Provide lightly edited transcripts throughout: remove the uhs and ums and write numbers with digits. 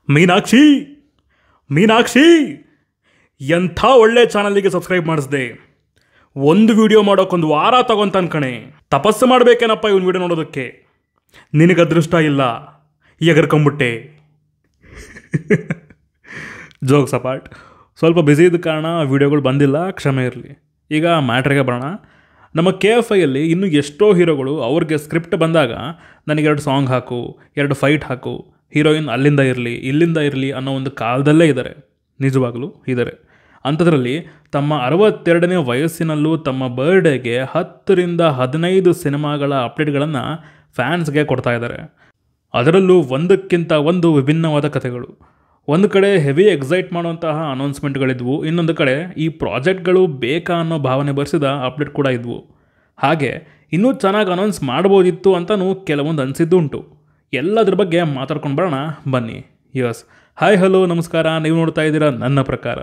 ಮೀನಾಕ್ಷಿ ಮೀನಾಕ್ಷಿ ಎಂಥ ಒಳ್ಳೆ ಚಾನಲ್ಗೆ ಸಬ್ಸ್ಕ್ರೈಬ್ ಮಾಡಿಸ್ದೆ. ಒಂದು ವಿಡಿಯೋ ಮಾಡೋಕ್ಕೊಂದು ವಾರ ತಗೊಂತಾನ ಕಣೆ. ತಪಸ್ಸು ಮಾಡಬೇಕೇನಪ್ಪ ಇವನು ವಿಡಿಯೋ ನೋಡೋದಕ್ಕೆ. ನಿನಗೆ ಅದೃಷ್ಟ ಇಲ್ಲ, ಎಗರ್ಕೊಂಬಿಟ್ಟೆ. ಜೋಕ್ ಸಪಾಟ್. ಸ್ವಲ್ಪ ಬ್ಯುಸಿ ಇದ್ದ ಕಾರಣ ವಿಡಿಯೋಗಳು ಬಂದಿಲ್ಲ, ಕ್ಷಮೆ ಇರಲಿ. ಈಗ ಮ್ಯಾಟ್ರಿಗೆ ಬರೋಣ. ನಮ್ಮ KFIಯಲ್ಲಿ ಇನ್ನೂ ಎಷ್ಟೋ ಹೀರೋಗಳು ಅವ್ರಿಗೆ ಸ್ಕ್ರಿಪ್ಟ್ ಬಂದಾಗ ನನಗೆ 2 ಸಾಂಗ್ ಹಾಕು, 2 ಫೈಟ್ ಹಾಕು, ಹೀರೋಯಿನ್ ಅಲ್ಲಿಂದ ಇರಲಿ ಇಲ್ಲಿಂದ ಇರಲಿ ಅನ್ನೋ ಒಂದು ಕಾಲದಲ್ಲೇ ಇದ್ದಾರೆ. ನಿಜವಾಗಲೂ ಇದ್ದಾರೆ. ಅಂಥದ್ರಲ್ಲಿ ತಮ್ಮ 62ನೇ ವಯಸ್ಸಿನಲ್ಲೂ ತಮ್ಮ ಬರ್ಡೇಗೆ 10ರಿಂದ 15 ಸಿನಿಮಾಗಳ ಅಪ್ಡೇಟ್ಗಳನ್ನು ಫ್ಯಾನ್ಸ್ಗೆ ಕೊಡ್ತಾ ಇದ್ದಾರೆ. ಅದರಲ್ಲೂ ಒಂದಕ್ಕಿಂತ ಒಂದು ವಿಭಿನ್ನವಾದ ಕಥೆಗಳು. ಒಂದು ಕಡೆ ಹೆವಿ ಎಕ್ಸೈಟ್ ಮಾಡುವಂತಹ ಅನೌನ್ಸ್ಮೆಂಟ್ಗಳಿದ್ವು, ಇನ್ನೊಂದು ಕಡೆ ಈ ಪ್ರಾಜೆಕ್ಟ್ಗಳು ಬೇಕಾ ಅನ್ನೋ ಭಾವನೆ ಬರೆಸಿದ ಅಪ್ಡೇಟ್ ಕೂಡ ಇದ್ವು. ಹಾಗೆ ಇನ್ನೂ ಚೆನ್ನಾಗಿ ಅನೌನ್ಸ್ ಮಾಡ್ಬೋದಿತ್ತು ಅಂತಲೂ ಕೆಲವೊಂದು ಅನಿಸಿದ್ದು ಉಂಟು. ಎಲ್ಲದ್ರ ಬಗ್ಗೆ ಮಾತಾಡ್ಕೊಂಡು ಬರೋಣ ಬನ್ನಿ. ಯಸ್, ಹಾಯ್ ಹಲೋ ನಮಸ್ಕಾರ. ನೀವು ನೋಡ್ತಾ ಇದ್ದೀರಾ ನನ್ನ ಪ್ರಕಾರ.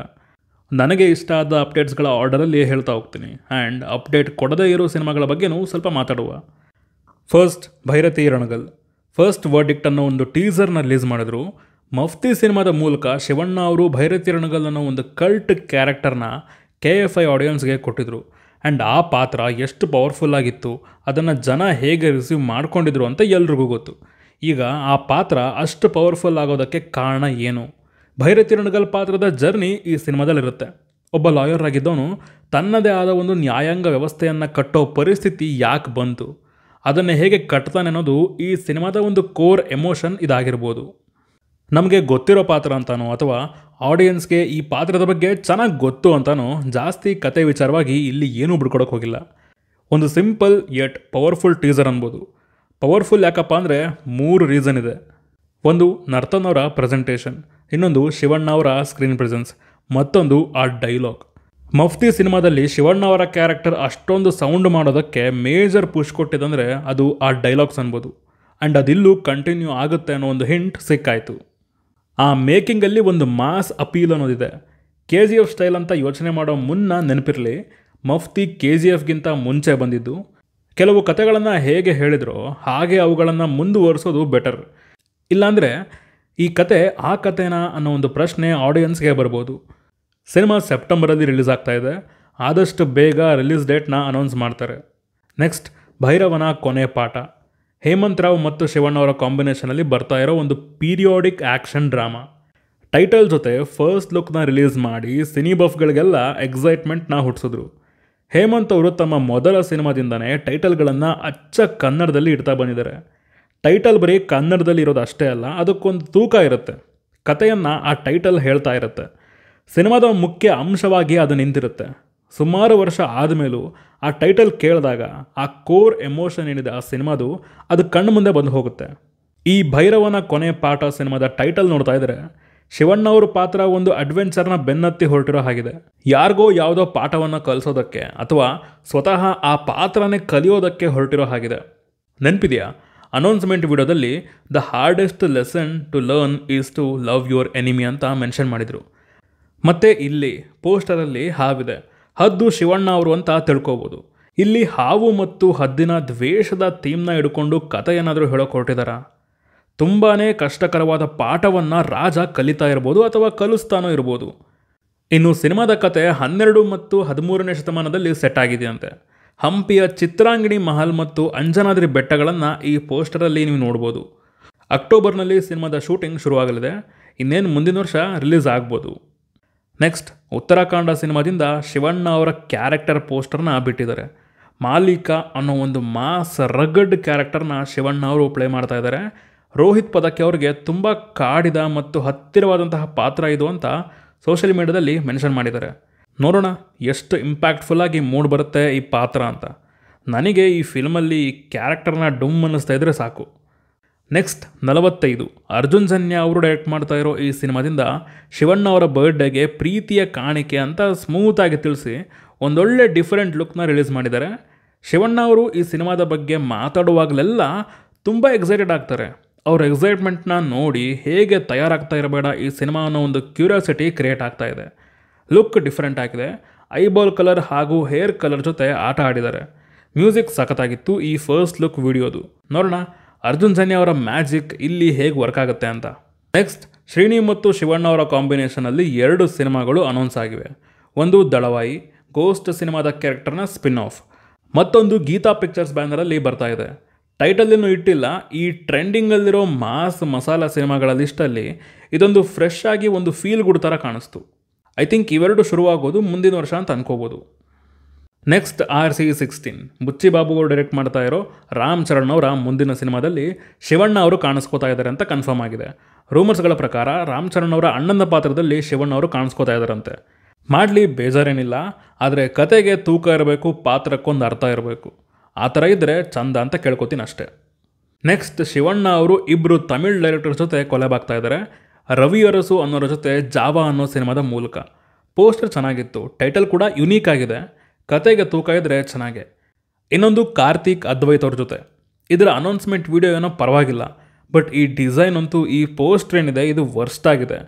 ನನಗೆ ಇಷ್ಟ ಆದ ಅಪ್ಡೇಟ್ಸ್ಗಳ ಆರ್ಡರಲ್ಲಿ ಹೇಳ್ತಾ ಹೋಗ್ತೀನಿ. ಆ್ಯಂಡ್ ಅಪ್ಡೇಟ್ ಕೊಡದೇ ಇರೋ ಸಿನಿಮಾಗಳ ಬಗ್ಗೆನೂ ಸ್ವಲ್ಪ ಮಾತಾಡುವ. First, Bhairathi Ranagal. First verdict ಅನ್ನೋ ಒಂದು ಟೀಸರ್ನ ರಿಲೀಸ್ ಮಾಡಿದ್ರು. ಮಫ್ತಿ ಸಿನಿಮಾದ ಮೂಲಕ ಶಿವಣ್ಣ ಅವರು ಭೈರತಿ ರಣಗಲ್ ಅನ್ನೋ ಒಂದು ಕಲ್ಟ್ ಕ್ಯಾರೆಕ್ಟರ್ನ KFI ಆಡಿಯನ್ಸ್ಗೆ ಕೊಟ್ಟಿದ್ರು. ಆ್ಯಂಡ್ ಆ ಪಾತ್ರ ಎಷ್ಟು ಪವರ್ಫುಲ್ ಆಗಿತ್ತು, ಅದನ್ನು ಜನ ಹೇಗೆ ರಿಸೀವ್ ಮಾಡ್ಕೊಂಡಿದ್ರು ಅಂತ ಎಲ್ರಿಗೂ ಗೊತ್ತು. ಈಗ ಆ ಪಾತ್ರ ಅಷ್ಟು ಪವರ್ಫುಲ್ ಆಗೋದಕ್ಕೆ ಕಾರಣ ಏನು? ಭೈರತಿ ರಣಗಲ್ ಪಾತ್ರದ ಜರ್ನಿ ಈ ಸಿನಿಮಾದಲ್ಲಿರುತ್ತೆ. ಒಬ್ಬ ಲಾಯರ್ ಆಗಿದ್ದವನು ತನ್ನದೇ ಆದ ಒಂದು ನ್ಯಾಯಾಂಗ ವ್ಯವಸ್ಥೆಯನ್ನು ಕಟ್ಟೋ ಪರಿಸ್ಥಿತಿ ಯಾಕೆ ಬಂತು, ಅದನ್ನು ಹೇಗೆ ಕಟ್ತಾನೆ ಅನ್ನೋದು ಈ ಸಿನಿಮಾದ ಒಂದು ಕೋರ್ ಎಮೋಷನ್ ಇದಾಗಿರ್ಬೋದು. ನಮಗೆ ಗೊತ್ತಿರೋ ಪಾತ್ರ ಅಂತಾನೋ ಅಥವಾ ಆಡಿಯನ್ಸ್ಗೆ ಈ ಪಾತ್ರದ ಬಗ್ಗೆ ಚೆನ್ನಾಗಿ ಗೊತ್ತು ಅಂತಾನೋ ಜಾಸ್ತಿ ಕತೆ ವಿಚಾರವಾಗಿ ಇಲ್ಲಿ ಏನೂ ಬಿಡ್ಕೊಡೋಕೆ ಹೋಗಿಲ್ಲ. ಒಂದು ಸಿಂಪಲ್ ಯಟ್ ಪವರ್ಫುಲ್ ಟೀಸರ್ ಅನ್ಬೋದು. ಪವರ್ಫುಲ್ ಯಾಕಪ್ಪ ಅಂದರೆ 3 ರೀಸನ್ ಇದೆ. ಒಂದು, ನರ್ತನ್ ಅವರ ಪ್ರೆಸೆಂಟೇಷನ್. ಇನ್ನೊಂದು, ಶಿವಣ್ಣ ಅವರ ಸ್ಕ್ರೀನ್ ಪ್ರೆಸೆನ್ಸ್. ಮತ್ತೊಂದು, ಆ ಡೈಲಾಗ್. ಮಫ್ತಿ ಸಿನಿಮಾದಲ್ಲಿ ಶಿವಣ್ಣ ಅವರ ಕ್ಯಾರೆಕ್ಟರ್ ಅಷ್ಟೊಂದು ಸೌಂಡ್ ಮಾಡೋದಕ್ಕೆ ಮೇಜರ್ ಪುಷ್ ಕೊಟ್ಟಿದ್ದಂದರೆ ಅದು ಆ ಡೈಲಾಗ್ಸ್ ಅನ್ಬೋದು. ಆ್ಯಂಡ್ ಅದಿಲ್ಲೂ ಕಂಟಿನ್ಯೂ ಆಗುತ್ತೆ ಅನ್ನೋ ಒಂದು ಹಿಂಟ್ ಸಿಕ್ಕಾಯಿತು. ಆ ಮೇಕಿಂಗಲ್ಲಿ ಒಂದು ಮಾಸ್ ಅಪೀಲ್ ಅನ್ನೋದಿದೆ. KGF ಸ್ಟೈಲ್ ಅಂತ ಯೋಚನೆ ಮಾಡೋ ಮುನ್ನ ನೆನಪಿರಲಿ, ಮಫ್ತಿ KGFಗಿಂತ ಮುಂಚೆ ಬಂದಿದ್ದು. ಕೆಲವು ಕತೆಗಳನ್ನು ಹೇಗೆ ಹೇಳಿದ್ರೋ ಹಾಗೆ ಅವುಗಳನ್ನು ಮುಂದುವರಿಸೋದು ಬೆಟರ್. ಇಲ್ಲಾಂದರೆ ಈ ಕತೆ ಆ ಕತೆನಾ ಅನ್ನೋ ಒಂದು ಪ್ರಶ್ನೆ ಆಡಿಯನ್ಸ್ಗೆ ಬರ್ಬೋದು. ಸಿನಿಮಾ ಸೆಪ್ಟೆಂಬರಲ್ಲಿ ರಿಲೀಸ್ ಆಗ್ತಾ ಇದೆ. ಆದಷ್ಟು ಬೇಗ ರಿಲೀಸ್ ಡೇಟ್ನ ಅನೌನ್ಸ್ ಮಾಡ್ತಾರೆ. ನೆಕ್ಸ್ಟ್, ಭೈರವನ ಕೊನೆ ಪಾಠ. ಹೇಮಂತ್ ರಾವ್ ಮತ್ತು ಶಿವಣ್ಣ ಅವರ ಕಾಂಬಿನೇಷನಲ್ಲಿ ಬರ್ತಾ ಇರೋ ಒಂದು ಪೀರಿಯಾಡಿಕ್ ಆ್ಯಕ್ಷನ್ ಡ್ರಾಮಾ. ಟೈಟಲ್ ಜೊತೆ ಫಸ್ಟ್ ಲುಕ್ನ ರಿಲೀಸ್ ಮಾಡಿ ಸಿನಿ ಬಫ್ಗಳಿಗೆಲ್ಲ ಎಕ್ಸೈಟ್ಮೆಂಟ್ನ ಹುಟ್ಟಿಸಿದ್ರು. ಹೇಮಂತ್ ಅವರು ತಮ್ಮ ಮೊದಲ ಸಿನಿಮಾದಿಂದನೇ ಟೈಟಲ್ಗಳನ್ನು ಅಚ್ಚ ಕನ್ನಡದಲ್ಲಿ ಇಡ್ತಾ ಬಂದಿದ್ದಾರೆ. ಟೈಟಲ್ ಬರೀ ಕನ್ನಡದಲ್ಲಿ ಇರೋದು ಅಷ್ಟೇ ಅಲ್ಲ, ಅದಕ್ಕೊಂದು ತೂಕ ಇರುತ್ತೆ. ಕತೆಯನ್ನು ಆ ಟೈಟಲ್ ಹೇಳ್ತಾ ಇರುತ್ತೆ. ಸಿನಿಮಾದ ಮುಖ್ಯ ಅಂಶವಾಗಿ ಅದು ನಿಂತಿರುತ್ತೆ. ಸುಮಾರು ವರ್ಷ ಆದಮೇಲೂ ಆ ಟೈಟಲ್ ಕೇಳಿದಾಗ ಆ ಕೋರ್ ಎಮೋಷನ್ ಏನಿದೆ ಆ ಸಿನಿಮಾದು, ಅದು ಕಣ್ಣು ಮುಂದೆ ಬಂದು ಹೋಗುತ್ತೆ. ಈ ಭೈರವನ ಕೊನೆ ಪಾಠ ಸಿನಿಮಾದ ಟೈಟಲ್ ನೋಡ್ತಾ ಇದ್ದರೆ ಶಿವಣ್ಣ ಅವ್ರ ಪಾತ್ರ ಒಂದು ಅಡ್ವೆಂಚರ್ನ ಬೆನ್ನತ್ತಿ ಹೊರಟಿರೋ ಹಾಗಿದೆ. ಯಾರಿಗೋ ಯಾವುದೋ ಪಾಠವನ್ನು ಕಲಿಸೋದಕ್ಕೆ ಅಥವಾ ಸ್ವತಃ ಆ ಪಾತ್ರನೇ ಕಲಿಯೋದಕ್ಕೆ ಹೊರಟಿರೋ ಹಾಗಿದೆ. ನೆನಪಿದೆಯಾ, ಅನೌನ್ಸ್ಮೆಂಟ್ ವಿಡಿಯೋದಲ್ಲಿ the hardest lesson to learn is to love your enemy ಅಂತ ಮೆನ್ಷನ್ ಮಾಡಿದರು. ಮತ್ತು ಇಲ್ಲಿ ಪೋಸ್ಟರಲ್ಲಿ ಹಾವಿದೆ. ಹದ್ದು ಶಿವಣ್ಣ ಅವರು ಅಂತ ತಿಳ್ಕೊಬೋದು. ಇಲ್ಲಿ ಹಾವು ಮತ್ತು ಹದ್ದಿನ ದ್ವೇಷದ ಥೀಮ್ನ ಹಿಡ್ಕೊಂಡು ಕತೆ ಏನಾದರೂ ಹೇಳೋಕೆ ಹೊರಟಿದಾರ? ತುಂಬಾ ಕಷ್ಟಕರವಾದ ಪಾಠವನ್ನು ರಾಜ ಕಲಿತಾ ಇರ್ಬೋದು ಅಥವಾ ಕಲಿಸ್ತಾನೋ ಇರ್ಬೋದು. ಇನ್ನು ಸಿನಿಮಾದ ಕತೆ 12 ಮತ್ತು 13ನೇ ಶತಮಾನದಲ್ಲಿ ಸೆಟ್ ಆಗಿದೆಯಂತೆ. ಹಂಪಿಯ ಚಿತ್ರಾಂಗಿಣಿ ಮಹಲ್ ಮತ್ತು ಅಂಜನಾದ್ರಿ ಬೆಟ್ಟಗಳನ್ನು ಈ ಪೋಸ್ಟರಲ್ಲಿ ನೀವು ನೋಡ್ಬೋದು. ಅಕ್ಟೋಬರ್ನಲ್ಲಿ ಸಿನಿಮಾದ ಶೂಟಿಂಗ್ ಶುರುವಾಗಲಿದೆ. ಇನ್ನೇನು ಮುಂದಿನ ವರ್ಷ ರಿಲೀಸ್ ಆಗ್ಬೋದು. ನೆಕ್ಸ್ಟ್, ಉತ್ತರಾಖಂಡ ಸಿನಿಮಾದಿಂದ ಶಿವಣ್ಣ ಅವರ ಕ್ಯಾರೆಕ್ಟರ್ ಪೋಸ್ಟರ್ನ ಬಿಟ್ಟಿದ್ದಾರೆ. ಮಾಲೀಕ ಅನ್ನೋ ಒಂದು ಮಾಸ್ ರಗಡ್ ಕ್ಯಾರೆಕ್ಟರ್ನ ಶಿವಣ್ಣ ಅವರು ಪ್ಲೇ ಮಾಡ್ತಾ ಇದ್ದಾರೆ. ರೋಹಿತ್ ಪದಕ್ಕೆ ಅವ್ರಿಗೆ ತುಂಬ ಕಾಡಿದ ಮತ್ತು ಹತ್ತಿರವಾದಂತಹ ಪಾತ್ರ ಇದು ಅಂತ ಸೋಷಿಯಲ್ ಮೀಡಿಯಾದಲ್ಲಿ ಮೆನ್ಷನ್ ಮಾಡಿದ್ದಾರೆ. ನೋಡೋಣ ಎಷ್ಟು ಇಂಪ್ಯಾಕ್ಟ್ಫುಲ್ಲಾಗಿ ಮೂಡ್ ಬರುತ್ತೆ ಈ ಪಾತ್ರ ಅಂತ. ನನಗೆ ಈ ಫಿಲ್ಮಲ್ಲಿ ಈ ಕ್ಯಾರೆಕ್ಟರ್ನ ಡುಮ್ ಅನ್ನಿಸ್ತಾ ಇದ್ದರೆ ಸಾಕು. ನೆಕ್ಸ್ಟ್, 45. ಅರ್ಜುನ್ ಜನ್ಯ ಅವರು ಡೈರೆಕ್ಟ್ ಮಾಡ್ತಾ ಇರೋ ಈ ಸಿನಿಮಾದಿಂದ ಶಿವಣ್ಣ ಅವರ ಬರ್ಡೇಗೆ ಪ್ರೀತಿಯ ಕಾಣಿಕೆ ಅಂತ ಸ್ಮೂತಾಗಿ ತಿಳಿಸಿ ಒಂದೊಳ್ಳೆ ಡಿಫರೆಂಟ್ ಲುಕ್ನ ರಿಲೀಸ್ ಮಾಡಿದ್ದಾರೆ. ಶಿವಣ್ಣ ಅವರು ಈ ಸಿನಿಮಾದ ಬಗ್ಗೆ ಮಾತಾಡುವಾಗಲೆಲ್ಲ ತುಂಬ ಎಕ್ಸೈಟೆಡ್ ಆಗ್ತಾರೆ. ಅವ್ರ ಎಕ್ಸೈಟ್ಮೆಂಟ್ನ ನೋಡಿ ಹೇಗೆ ತಯಾರಾಗ್ತಾ ಇರಬೇಡ ಈ ಸಿನಿಮಾ ಅನ್ನೋ ಒಂದು ಕ್ಯೂರಿಯಾಸಿಟಿ ಕ್ರಿಯೇಟ್ ಆಗ್ತಾ ಇದೆ. ಲುಕ್ ಡಿಫ್ರೆಂಟ್ ಆಗಿದೆ. ಐಬಾಲ್ ಕಲರ್ ಹಾಗೂ ಹೇರ್ ಕಲರ್ ಜೊತೆ ಆಟ ಆಡಿದ್ದಾರೆ. ಮ್ಯೂಸಿಕ್ ಸಖತ್ತಾಗಿತ್ತು ಈ ಫಸ್ಟ್ ಲುಕ್ ವಿಡಿಯೋದು. ನೋಡೋಣ ಅರ್ಜುನ್ ಜನ್ಯ ಅವರ ಮ್ಯಾಜಿಕ್ ಇಲ್ಲಿ ಹೇಗೆ ವರ್ಕ್ ಆಗುತ್ತೆ ಅಂತ. ನೆಕ್ಸ್ಟ್, ಶ್ರೀನಿ ಮತ್ತು ಶಿವಣ್ಣ ಅವರ ಕಾಂಬಿನೇಷನಲ್ಲಿ 2 ಸಿನಿಮಾಗಳು ಅನೌನ್ಸ್ ಆಗಿವೆ. ಒಂದು ದಳವಾಯಿ, ಗೋಸ್ಟ್ ಸಿನಿಮಾದ ಕ್ಯಾರೆಕ್ಟರ್ನ ಸ್ಪಿನ್ ಆಫ್. ಮತ್ತೊಂದು ಗೀತಾ ಪಿಕ್ಚರ್ಸ್ ಬ್ಯಾನರಲ್ಲಿ ಬರ್ತಾ ಇದೆ. ಟೈಟಲ್ ಇನ್ನೂ ಇಟ್ಟಿಲ್ಲ. ಈ ಟ್ರೆಂಡಿಂಗಲ್ಲಿರೋ ಮಾಸ್ ಮಸಾಲ ಸಿನಿಮಾಗಳ ಲಿಸ್ಟಲ್ಲಿ ಇದೊಂದು ಫ್ರೆಶ್ ಆಗಿ ಒಂದು ಫೀಲ್ ಗುಡ್ ಥರ ಕಾಣಿಸ್ತು. ಐ ಥಿಂಕ್ ಇವೆರಡು ಶುರುವಾಗೋದು ಮುಂದಿನ ವರ್ಷ ಅಂತ ಅನ್ಕೋಬೋದು. ನೆಕ್ಸ್ಟ್ RC16 ಬುಚ್ಚಿ ಬಾಬು ಅವರು ಡೈರೆಕ್ಟ್ ಮಾಡ್ತಾ ಇರೋ ರಾಮ್ ಚರಣ್ ಅವರ ಮುಂದಿನ ಸಿನಿಮಾದಲ್ಲಿ ಶಿವಣ್ಣ ಅವರು ಕಾಣಿಸ್ಕೋತಾ ಇದ್ದಾರೆ ಅಂತ ಕನ್ಫರ್ಮ್ ಆಗಿದೆ. ರೂಮರ್ಸ್ಗಳ ಪ್ರಕಾರ ರಾಮ್ ಚರಣ್ ಅವರ ಅಣ್ಣನ ಪಾತ್ರದಲ್ಲಿ ಶಿವಣ್ಣ ಅವರು ಕಾಣಿಸ್ಕೋತಾ ಇದ್ದಾರಂತೆ. ಮಾಡಲಿ, ಬೇಜಾರೇನಿಲ್ಲ. ಆದರೆ ಕತೆಗೆ ತೂಕ ಇರಬೇಕು, ಪಾತ್ರಕ್ಕೊಂದು ಅರ್ಥ ಇರಬೇಕು. ಆ ಥರ ಇದ್ದರೆ ಚಂದ ಅಂತ ಕೇಳ್ಕೊತೀನಿ ಅಷ್ಟೇ. ನೆಕ್ಸ್ಟ್ ಶಿವಣ್ಣ ಅವರು ಇಬ್ಬರು ತಮಿಳ್ ಡೈರೆಕ್ಟರ್ ಜೊತೆ ಕೊಲೆಬ್ ಆಗ್ತಾ ಇದ್ದಾರೆ. ರವಿ ಅರಸು ಅನ್ನೋರ ಜೊತೆ ಜಾವಾ ಅನ್ನೋ ಸಿನಿಮಾದ ಮೂಲಕ. ಪೋಸ್ಟರ್ ಚೆನ್ನಾಗಿತ್ತು, ಟೈಟಲ್ ಕೂಡ ಯುನೀಕ್ ಆಗಿದೆ. ಕತೆಗೆ ತೂಕ ಇದ್ದರೆ ಚೆನ್ನಾಗೆ. ಇನ್ನೊಂದು ಕಾರ್ತಿಕ್ ಅದ್ವೈತ್ ಅವ್ರ ಜೊತೆ. ಇದರ ಅನೌನ್ಸ್ಮೆಂಟ್ ವಿಡಿಯೋ ಏನೋ ಪರವಾಗಿಲ್ಲ, ಬಟ್ ಈ ಡಿಸೈನ್ ಅಂತೂ, ಈ ಪೋಸ್ಟರ್ ಏನಿದೆ ಇದು ವರ್ಸ್ಟ್ ಆಗಿದೆ.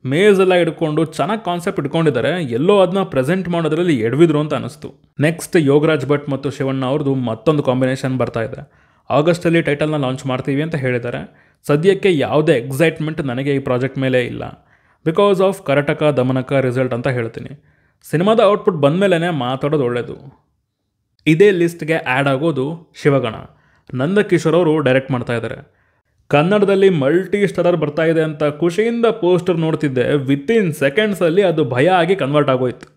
ಮೇಜೆಲ್ಲ ಹಿಡ್ಕೊಂಡು ಚೆನ್ನಾಗಿ ಕಾನ್ಸೆಪ್ಟ್ ಇಟ್ಕೊಂಡಿದ್ದಾರೆ, ಎಲ್ಲೋ ಅದನ್ನ ಪ್ರೆಸೆಂಟ್ ಮಾಡೋದ್ರಲ್ಲಿ ಎಡವಿದ್ರು ಅಂತ ಅನಿಸ್ತು. ನೆಕ್ಸ್ಟ್ ಯೋಗರಾಜ್ ಭಟ್ ಮತ್ತು ಶಿವಣ್ಣ ಅವ್ರದ್ದು ಮತ್ತೊಂದು ಕಾಂಬಿನೇಷನ್ ಬರ್ತಾ ಇದೆ. ಆಗಸ್ಟಲ್ಲಿ ಟೈಟಲ್ನ ಲಾಂಚ್ ಮಾಡ್ತೀವಿ ಅಂತ ಹೇಳಿದ್ದಾರೆ. ಸದ್ಯಕ್ಕೆ ಯಾವುದೇ ಎಕ್ಸೈಟ್ಮೆಂಟ್ ನನಗೆ ಈ ಪ್ರಾಜೆಕ್ಟ್ ಮೇಲೆ ಇಲ್ಲ, ಬಿಕಾಸ್ ಆಫ್ ಕರಟಕ ದಮನಕ ರಿಸಲ್ಟ್ ಅಂತ ಹೇಳ್ತೀನಿ. ಸಿನಿಮಾದ ಔಟ್ಪುಟ್ ಬಂದಮೇಲೆ ಮಾತಾಡೋದು ಒಳ್ಳೆಯದು. ಇದೇ ಲಿಸ್ಟ್ಗೆ ಆ್ಯಡ್ ಆಗೋದು ಶಿವಗಣ. ನಂದಕಿಶೋರ್ ಅವರು ಡೈರೆಕ್ಟ್ ಮಾಡ್ತಾ ಇದ್ದಾರೆ. ಕನ್ನಡದಲ್ಲಿ ಮಲ್ಟಿ ಸ್ಟಾರರ್ ಬರ್ತಾ ಇದೆ ಅಂತ ಖುಷಿಯಿಂದ ಪೋಸ್ಟರ್ ನೋಡ್ತಿದ್ದೆ. ವಿತಿನ್ ಸೆಕೆಂಡ್ಸಲ್ಲಿ ಅದು ಭಯ ಆಗಿ ಕನ್ವರ್ಟ್ ಆಗೋಯ್ತು.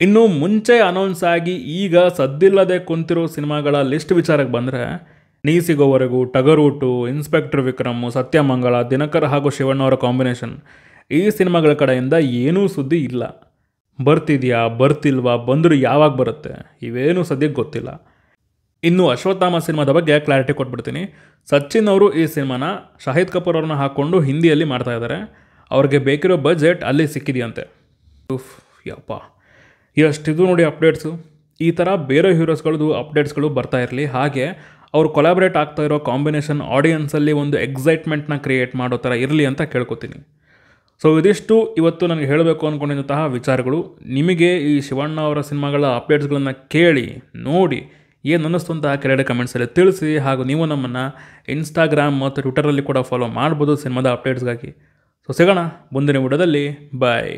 ಇನ್ನು ಮುಂಚೆ ಅನೌನ್ಸ್ ಆಗಿ ಈಗ ಸದ್ದಿಲ್ಲದೆ ಕುಂತಿರೋ ಸಿನಿಮಾಗಳ ಲಿಸ್ಟ್ ವಿಚಾರಕ್ಕೆ ಬಂದರೆ, ನೀ ಸಿಗೋವರೆಗೂ, ಟಗರೂಟು, ಇನ್ಸ್ಪೆಕ್ಟರ್ ವಿಕ್ರಮ್, ಸತ್ಯಮಂಗಳ, ದಿನಕರ್ ಹಾಗೂ ಶಿವಣ್ಣ ಅವರ ಕಾಂಬಿನೇಷನ್, ಈ ಸಿನಿಮಾಗಳ ಕಡೆಯಿಂದ ಏನೂ ಸುದ್ದಿ ಇಲ್ಲ. ಬರ್ತಿದೆಯಾ, ಬರ್ತಿಲ್ವಾ, ಬಂದರೂ ಯಾವಾಗ ಬರುತ್ತೆ, ಇವೇನೂ ಸದ್ಯಕ್ಕೆ ಗೊತ್ತಿಲ್ಲ. ಇನ್ನು ಅಶ್ವತ್ಥಾಮ ಸಿನಿಮಾದ ಬಗ್ಗೆ ಕ್ಲಾರಿಟಿ ಕೊಟ್ಬಿಡ್ತೀನಿ. ಸಚಿನ್ ಅವರು ಈ ಸಿನಿಮಾನ ಶಾಹಿದ್ ಕಪೂರ್ ಅವ್ರನ್ನ ಹಾಕ್ಕೊಂಡು ಹಿಂದಿಯಲ್ಲಿ ಮಾಡ್ತಾ ಇದ್ದಾರೆ. ಅವ್ರಿಗೆ ಬೇಕಿರೋ ಬಜೆಟ್ ಅಲ್ಲಿ ಸಿಕ್ಕಿದೆಯಂತೆ. ಯಪ್ಪ, ಎಷ್ಟಿದು ನೋಡಿ ಅಪ್ಡೇಟ್ಸು. ಈ ಥರ ಬೇರೆ ಹೀರೋಸ್ಗಳದ್ದು ಅಪ್ಡೇಟ್ಸ್ಗಳು ಬರ್ತಾ ಇರಲಿ. ಹಾಗೆ ಅವರು ಕೊಲಾಬ್ರೇಟ್ ಆಗ್ತಾ ಇರೋ ಕಾಂಬಿನೇಷನ್ ಆಡಿಯನ್ಸಲ್ಲಿ ಒಂದು ಎಕ್ಸೈಟ್ಮೆಂಟ್ನ ಕ್ರಿಯೇಟ್ ಮಾಡೋ ಥರ ಇರಲಿ ಅಂತ ಕೇಳ್ಕೊತೀನಿ. ಸೊ ಇದಿಷ್ಟು ಇವತ್ತು ನನಗೆ ಹೇಳಬೇಕು ಅಂದ್ಕೊಂಡಿದ್ದಂತಹ ವಿಚಾರಗಳು. ನಿಮಗೆ ಈ ಶಿವಣ್ಣ ಅವರ ಸಿನಿಮಾಗಳ ಅಪ್ಡೇಟ್ಸ್ಗಳನ್ನು ಕೇಳಿ ನೋಡಿ ಏನು ಅನ್ನಿಸ್ತು ಅಂತ ಕೆಳಗಡೆ ಕಮೆಂಟ್ಸಲ್ಲಿ ತಿಳಿಸಿ. ಹಾಗೂ ನೀವು ನಮ್ಮನ್ನು ಇನ್ಸ್ಟಾಗ್ರಾಮ್ ಮತ್ತು ಟ್ವಿಟರಲ್ಲಿ ಕೂಡ ಫಾಲೋ ಮಾಡ್ಬೋದು ಸಿನಿಮಾದ ಅಪ್ಡೇಟ್ಸ್ಗಾಗಿ. ಸೊ ಸಿಗೋಣ ಮುಂದಿನ ವಿಡಿಯೋದಲ್ಲಿ. ಬಾಯ್.